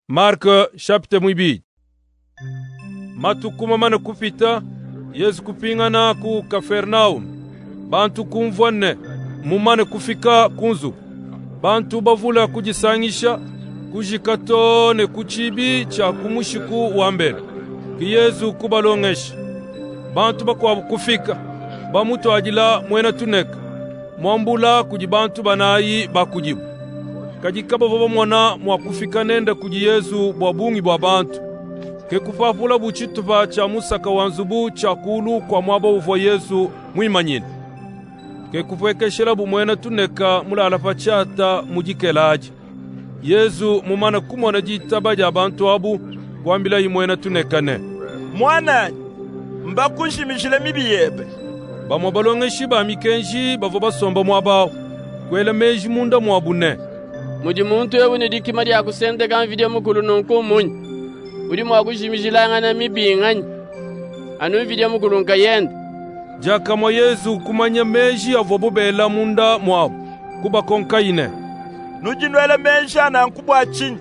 Marka chapitre mwibili. Matukuma mana kupita Yesu kupingana ku Kapernaum. Bantu kumvwane mumane kufika kunzu. Bantu bavula kujisangisha kujikatone kuchibi cha kumushiku wa mbele. Ki Yesu kubalongesha. Bantu bakwa kufika bamuto ajila mwena tuneka. Mwambula kujibantu banayi bakujibu. Kajikaba baba mwana mwakufika nenda kuji Yesu bwabungi bwa bantu. Ke kupapula buchitupa cha musaka wanzubu cha kulu kwa mwaba uvo Yesu mwimanyini. Ke kupwekeshela bumwena tuneka mulala pachata mujikelaji. Yesu mumana kumwana jitaba ja bantu abu kwambila imwena tunekane. Mwana mbakunshimishile mibiyebe. Bamwa balongeshi ba mikenji bavo basomba mwabao. Kwele meji munda mwabune. Mudi muntu ewu ni diki madi akusente kan video mukulu nunku munyi. Udi mwakushimishila na mibingani. Anu video mukulu nkayenda. Jaka mwa Yesu kumanya meji avobobela munda mwabu. Kuba konkaine. Nujinwele menja na nkubwa chini.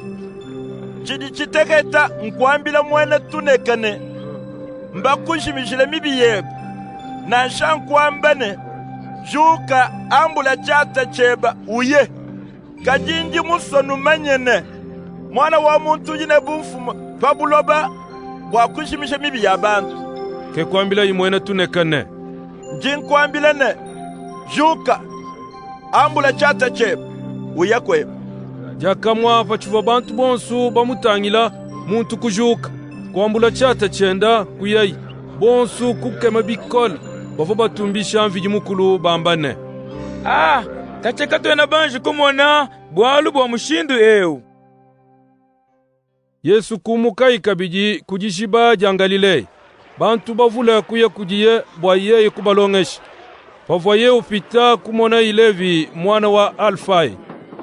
Chidi chiteketa nkwambila mwene tunekane. Mbakunshimishile mibiyebe. Na nshankwambane. Juka ambula chata cheba uye. Kajinji musonu manyene. Mwana wa muntu yine bumfuma pabuloba kwa kushimisha mibi ya bantu. Ke kwambila imwena tunekane. Jinkwambila ne. Juka ambula chata cheba uye kweba. Jakamwa pachuva bantu bonsu bamutangila muntu kujuka. Kwambula chata chenda kuyayi. Bonsu kukema bikola. Bavo batumbisha mviji mukulu bambane. Kacheka tuena banji kumona bwalu bwa mushindu eu. Yesu kumuka ikabiji kujishiba jangalile. Bantu bavula kuya kujiye bwa yeye kubalongeshi. Pavoye upita kumona Ilevi mwana wa Alfai.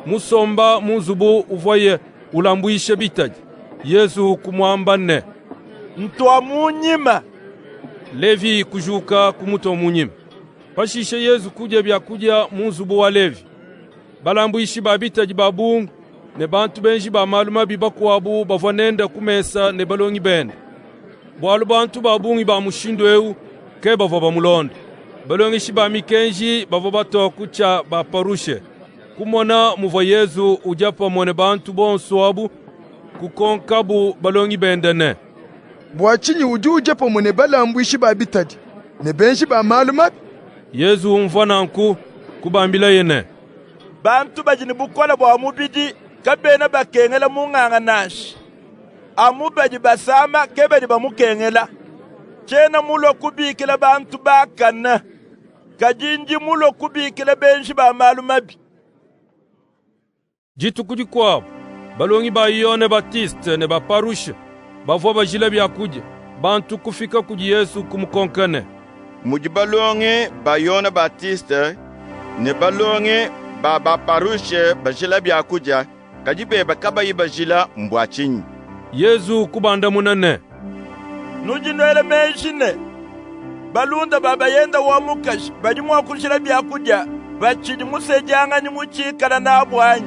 Musomba muzubu uvoye ulambuishe bitaji. Yesu kumwambane. Mtuwa munyima. Levi kujuka kumuto munyima. Pashishe Yesu kuja bya kuja muzubu wa Levi. Balambuishi babitaji babungu ne bantu benji ba maluma bibakuabu bavonenda kumesa ne balongi bende. Bwalu bantu babungi ba mushindo eu ke bavo bamulonda. Balongishi ba mikenji bavo batoku cha baparushe. Kumona muvo Yesu ujapa mwone bantu bonsu abu kukonkabu balongi bende ne. Bwachinyi uje pa mwone balambuishi babitaji ne benji ba maluma. Yesu umfana nku kubambila yene. Bantu bajini bukola bwa mubidi kabena bakengela munganga nashi. Amubaji basama kebedi bamukengela. Chena mulo kubikila bantu bakana. Kajinji mulo kubikila benji ba malumabi. Jitu kudi kwabo. Balongi ba Yone Batiste ne ba Parusha. Bavo bajila bya kuja. Bantu kufika kuji Yesu kumukonkane. Mujibalonge ba Yona Batiste ne balonge ba Parushe bajila byakuja kajibe bakaba yibajila mbwachinyi. Yesu kubanda munane. Nujinwele menjine. Balunda baba yenda wa mukashi bajimwa kushila byakuja bachidi musejanga ni muchikala na abwanyi.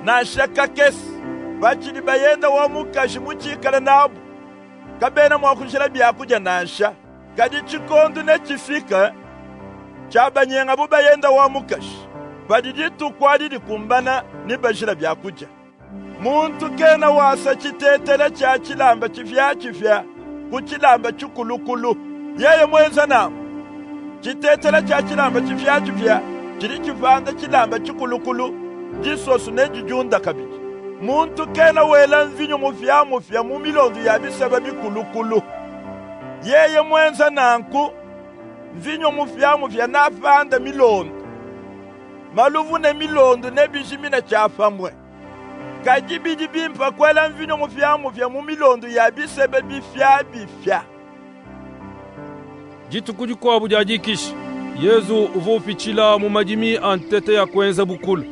Na shaka kesi bachidi bayenda wa mukashi muchikala na abu. Kabena mwa kushila byakuja nasha. Kadi chikondu ne chifika chabanyenga buba yenda wa mukashi badiditu kwadidi kumbana ni bashira byakuja. Muntu kena wasa chitetele cha chilamba chifya kuchilamba chukulukulu yeye mwenza na chitetele cha chilamba chifya chili chifanda chilamba chukulukulu jisosu ne jujunda kabiji. Muntu kena wela mvinyo mufya mu milondu ya bisaba bikulukulu yeye mwenza nanku mvinyo mufya nafanda milondo maluvu ne milondo ne bishimina chafamwe kajibidi bimpa kwela mvinyo mufya mu milondo ya bisebe bifya. Jitu kudi kwabo jajikishi. Yesu uvofichila mu majimi antete ya kwenza bukulu.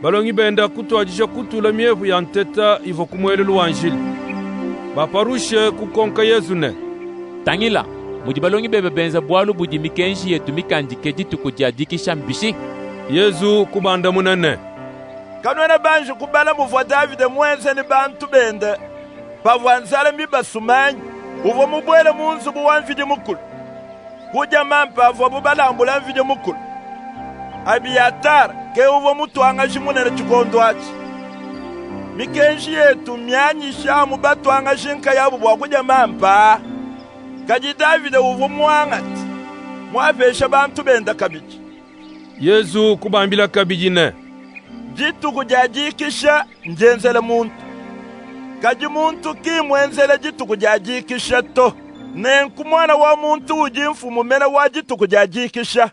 Balongi benda kutuajisha kutula mievu ya anteta ivo kumwele luwanjili. Baparushe kukonka Yesu ne. Tangila, mujibalongi bebe benza bwalu budi mikenji yetu mikanjike jitu kujadikisha mbishi. Yesu kubanda munane. kanwena banji kubala muvwa Davide mwenze ni bantu bende pavwanzala mibasumanyi uvo mubwele munzu buwanvidi mukulu kuja mampa avo bubalambula mvidi mukulu Abiyatara ke uvo mutwanga jimunene chikondo achi mikenji yetu myanyisha mubatwanga jinka yabu bwakuja mampa kaji Davide uvo muangati mwapesha bantu benda kabiji Yesu kubambila kabiji ne jituku jajikisha njenzele muntu kaji muntu kimwenzele jituku jajikisha to nenku mwana wa muntu ujimfu mumena wa jituku jajikisha